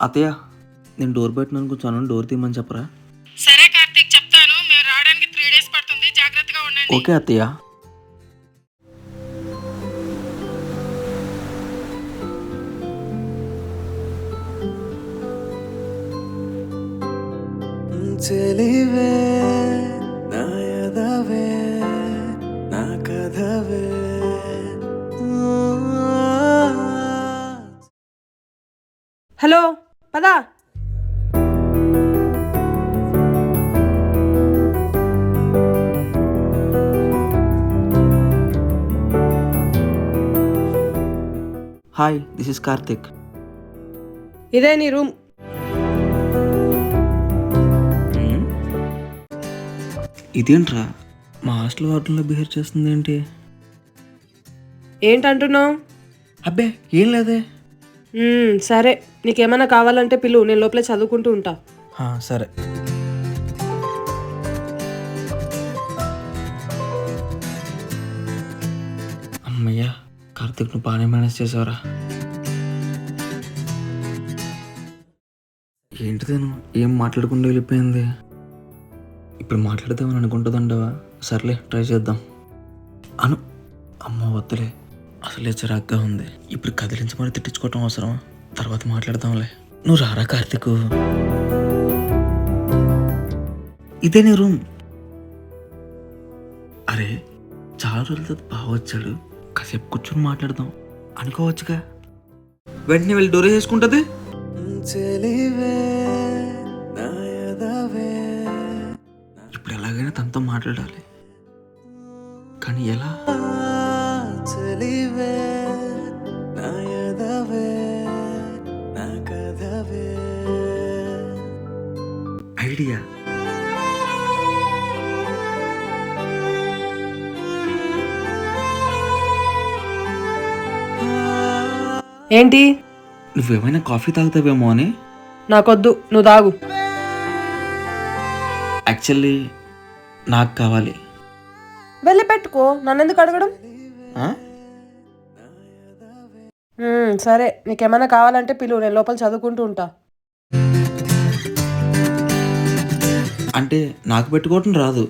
అత్తయ్య, నేను డోర్ పెట్టినాను కూర్చోను, డోర్ తీయమని చెప్పరా? సరే కార్తీక్, చెప్తాను. మేము రావడానికి 3 days పడుతుంది, జాగ్రత్తగా ఉండండి. ఓకే అత్తయ్య. చెలివే నా యదవే నా కథవే. హలో, పదా. Hi, this is Karthik. ఇదే నీ రూమ్. ఇదేంట్రా మా హాస్టల్ వార్డులో బిహేవ్ చేస్తుంది ఏంటి? ఏంటంటున్నావు? అబ్బే ఏం లేదే. సరే, నీకేమైనా కావాలంటే పిలు, నేను లోపల చదువుకుంటూ ఉంటా. సరే. అమ్మయ్యా, కార్తిక్ నువ్వు బాగానే మేనేజ్ చేసావురా. ఏంటిదేను ఏం మాట్లాడకుండా వెళ్ళిపోయింది? ఇప్పుడు మాట్లాడదామని అనుకుంటుందండవా? సర్లే, ట్రై చేద్దాం అను. అమ్మ వద్దులే, అసలే చిరాగ్గా ఉంది. ఇప్పుడు కదిలించమని తిట్టించుకోవటం అవసరమా? తర్వాత మాట్లాడదాంలే. నువ్వు రారా కార్తిక్. ఇదే నీ రూమ్. అరే, చాలా రోజులతో బాగా వచ్చాడు, కాసేపు కూర్చొని మాట్లాడదాం అనుకోవచ్చుగా. వెంటనే వెళ్ళి డోర్ వేసుకుంటుంది. ఇప్పుడు ఎలాగైనా తనతో మాట్లాడాలి, కానీ ఎలా? ఐడియా. ఏంటి? నువ్వేమైనా కాఫీ తాగుతావేమో అని. నాకొద్దు, నువ్వు తాగు. యాక్చువల్లీ నాకు కావాలి. వెళ్ళి పెట్టుకో, నన్నెందుకు అడగడం? సరే, నీకేమైనా కావాలంటే పిలు, నేను లోపల చదువుకుంటూ ఉంటా. అంటే నాకు పెట్టుకోవటం రాదు.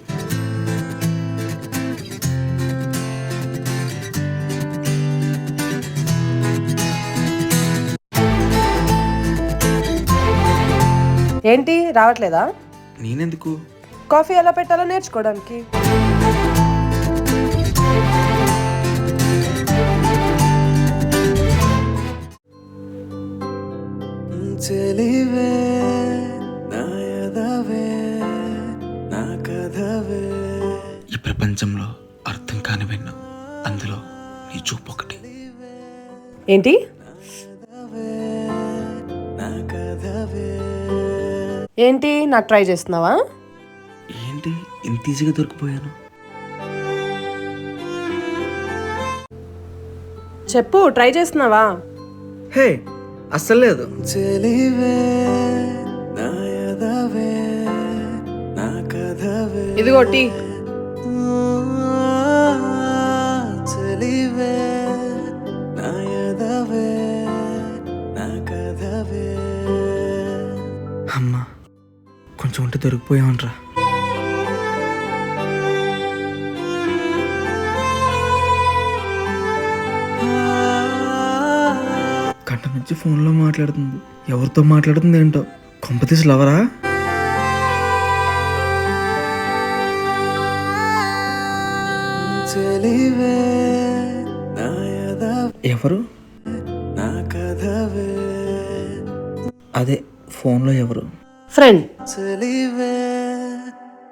ఏంటి, రావట్లేదా? నేనెందుకు? కాఫీ ఎలా పెట్టాలో నేర్చుకోవడానికి. చెలివే నా యదవే నా కథవే. ఈ ప్రపంచంలో అర్థం కానివెన్నో, అందులో నీ చూపు ఒకటి. ఏంటి? నా కథవే. ఏంటి, నాకు ట్రై చేస్తున్నావా? ఏంటి ఇంత ఈజీగా దొరికిపోయాను? చెప్పు, ట్రై చేస్తున్నావా? హే, అస్సలు లేదు. చెలివే నా యదవే నా కథవే. ఇదిగో టీ. చెలివే నా యదవే నా కథవే. అమ్మా, కొంచెం ఉంటే దొరికిపోయామంట్రా. గంట నుంచి ఫోన్లో మాట్లాడుతుంది. ఎవరితో మాట్లాడుతుంది ఏంటో? కొంపతీసి లవరా? చెలివే నా యదవే ఎవరు? నా కథవే. అదే ఫోన్లో ఎవరు? ఫ్రెండ్. చెలివే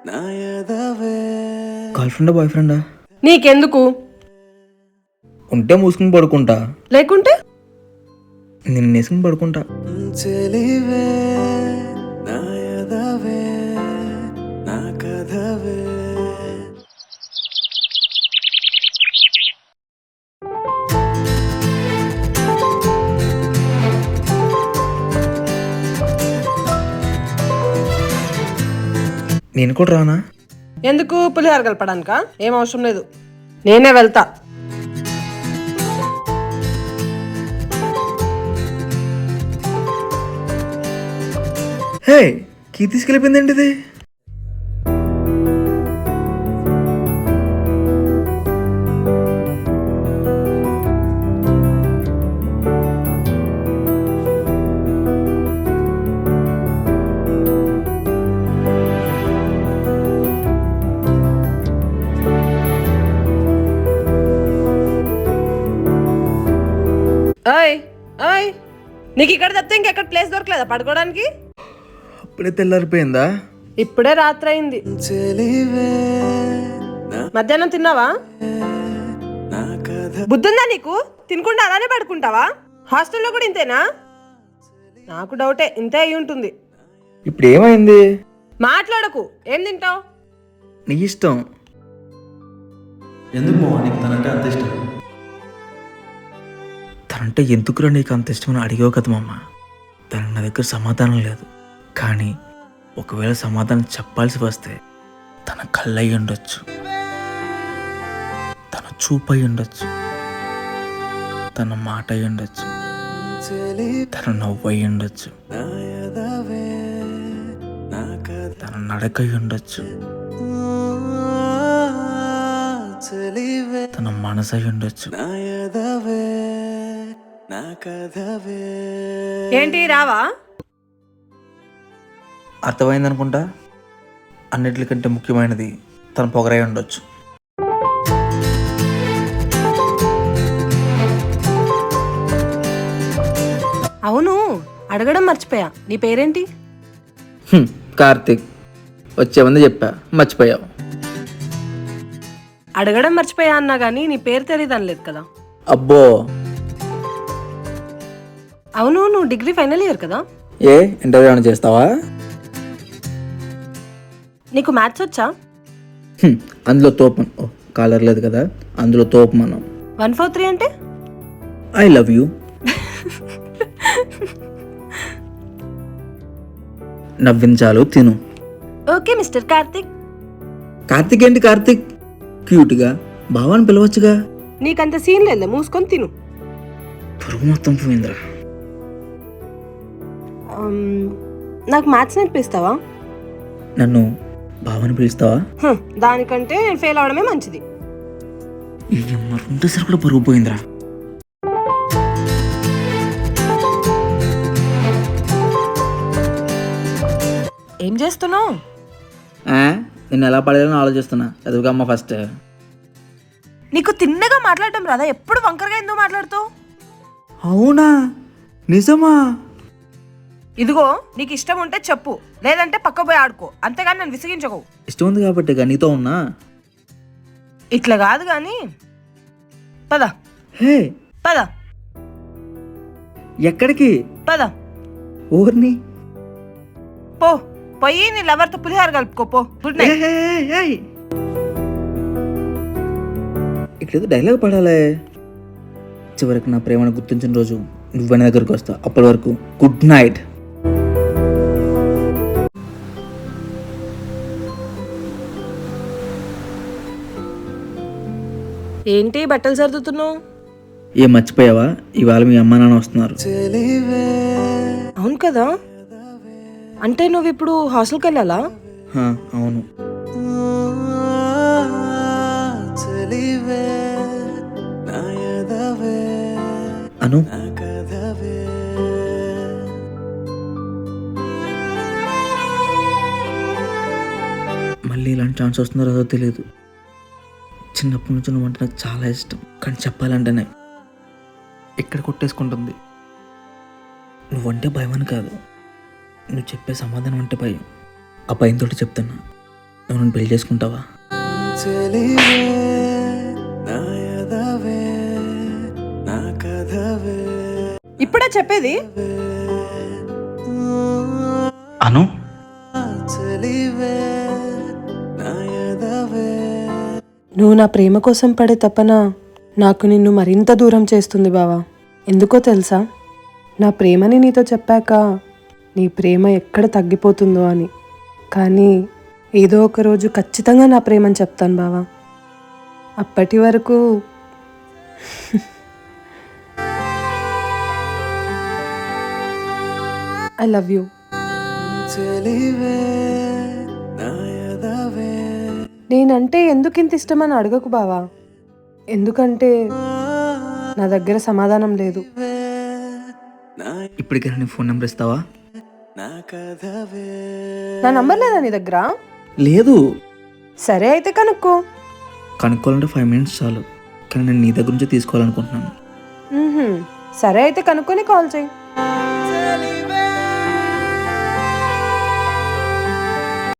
నా యదవే. గర్ల్ ఫ్రెండా, బాయ్ ఫ్రెండా? నీకెందుకు? ఉంటే మూసుకుని పడుకుంటా, లేకుంటే నిన్ను వేసుకుని పడుకుంటా. చెలివే నా యదవే నా కథవే. నేను కూడా రానా? ఎందుకు? పులిహార కలపడానికా? ఏం అవసరం లేదు, నేనే వెళ్తా. హే, కీ తీసుకెళ్ళిపోయింది ఏంటి ఇది? ఓయ్ ఓయ్, నీకు ఇక్కడ తప్పితే ఇంకెక్కడ ప్లేస్ దొరకలేదా పడుకోవడానికి? అప్పుడే తెల్లారిపోయిందా? ఇప్పుడే రాత్రి అయింది. చెలివే మధ్యాహ్నం తిన్నావా? నా కథ బుద్ధుందా నీకు? తినకుండా అలానే పడుకుంటావా? హాస్టల్లో కూడా ఇంతేనా? నాకు డౌటే, ఇంతే అయి ఉంటుంది. ఇప్పుడు ఏమైంది? మాట్లాడకు. ఏం తింటావు? నీ ఇష్టం. ఎందుకు మావా నీకు తనంటే అంత ఇష్టం? తనంటే ఎందుకురా నీకు అంత ఇష్టమని అడిగావు కదా మామ. తనకు నా దగ్గర సమాధానం లేదు. కానీ ఒకవేళ సమాధానం చెప్పాల్సి వస్తే తన కళ్ళయి ఉండొచ్చు, తన చూపై ఉండొచ్చు, తన మాట అయి ఉండొచ్చు, తన నవ్వై ఉండొచ్చు, నా ఎదవే నా కథ తన నడకై ఉండొచ్చు, చెలివే తన మనసై ఉండొచ్చు. నా ఎదవే నా కథవే ఏంటి రావా? అర్థమైంది అనుకుంటా. అన్నిటికంటే ముఖ్యమైనది తన పొగరై ఉండొచ్చు. అవును, అడగడం మర్చిపోయా. నీ పేరేంటి? కార్తీక్. వచ్చే ముందు చెప్పా, మర్చిపోయావు. అడగడం మర్చిపోయా అన్నా గానీ నీ పేరు తెలియదు అనలేదు కదా. అబ్బో, అవును, నువ్వు డిగ్రీ ఫైనల్ ఇయర్ కదా? ఏ ఇంటర్వ్యూ ఏమైనా చేస్తావా? నీకు మ్యాథ్స్ వచ్చా? అందులో తోపు. ఓ, కాలర్ లేదు కదా, అందులో తోపు మనం. 143 అంటే? I love you. నవ్వించాలు తిను. Okay mister Karthik. కార్తీక్ ఏంటి కార్తీక్? క్యూట్గా భావాన్ని పిలవచ్చుగా. నీకంత సీన్ లేదు, మూసుకొని తిను. పురుగు మొత్తం పోయిందిరా. నాకు మ్యాథ్స్ నేర్పిస్తావా? నన్ను భావాన్ని పిలుస్తావా? దానికంటే నేను ఫెయిల్ అవడమే మంచిది. ఈ రెండోసారి కూడా పురుగు పోయిందిరా. ఏం చేస్తున్నావు? నేను ఎలా పడేయాలని ఆలోచిస్తున్నా. చదువుకమ్మా ఫస్ట్. నీకు తిన్నగా మాట్లాడటం రాదా? ఎప్పుడు వంకరగా ఎందుకు మాట్లాడుతావు? అవునా? నిజమా? ఇదిగో, నీకు ఇష్టం ఉంటే చెప్పు, లేదంటే పక్క పోయి ఆడుకో, అంతేగాని నన్ను విసిగించకు. ఇష్టం ఉంది కాబట్టి నీతో ఉన్నా. ఇట్లా కాదు గాని పద. హే, పద ఎక్కడికి? పద. ఊరిని పో, పోయి నీ లవర్తో పులిహార కలుపుకో పో. Good night. ఇట్లేదో డైలాగ్ పడాలే. చివరికి నా ప్రేమను గుర్తించిన రోజు నువ్వని దగ్గరకు వస్తా. అప్పటి వరకు గుడ్ నైట్. ఏంటి బట్టలు సర్దుతున్నావు? ఏం మర్చిపోయావా? ఇవాళ మీ అమ్మ నాన్న వస్తున్నారు. చెలివే అవును కదా, అంటే నువ్వు ఇప్పుడు హాస్టల్కి వెళ్ళాలా? అవును. చెలివే నా ఎదవే అను, నా కథవే మళ్ళీ ఇలాంటి ఛాన్స్ వస్తుందో రాదో తెలియదు. చిన్నప్పటి నుంచి నువ్వంటే నాకు చాలా ఇష్టం. కానీ చెప్పాలంటేనే ఇక్కడ కొట్టేసుకుంటుంది. నువ్వంటే భయం అని కాదు, నువ్వు చెప్పే సమాధానం అంటే భయం. ఆ భయంతో చెప్తున్నా, నువ్వు నన్ను పెళ్లి చేసుకుంటావా? చెలివే నా ఎదవే నా కథవే ఇప్పుడే చెప్పేది. అను, చెలివే నా ఎదవే నువ్వు నా ప్రేమ కోసం పడే తపన నాకు నిన్ను మరింత దూరం చేస్తుంది బావా. ఎందుకో తెలుసా? నా ప్రేమని నీతో చెప్పాక నీ ప్రేమ ఎక్కడ తగ్గిపోతుందో అని. కానీ ఏదో ఒక రోజు ఖచ్చితంగా నా ప్రేమని చెప్తాను బావా. అప్పటి వరకు ఐ లవ్ యూ. చెలివే నాయదవే నేనంటే ఎందుకు ఇంత ఇష్టమని అడగకు బావా. ఎందుకంటే నా దగ్గర సమాధానం లేదు. ఇప్పటికైనా నీ ఫోన్ నెంబర్ ఇస్తావా? నా కథవే నా నంబర్ లేదా నీ దగ్గర? లేదు. సరే అయితే కనుక్కో. కనుక్కోవాలంటే 5 minutes చాలు, కానీ నేను నీ దగ్గర నుంచి తీసుకోవాలనుకుంటున్నాను. సరే అయితే కనుక్కొని కాల్ చేయి.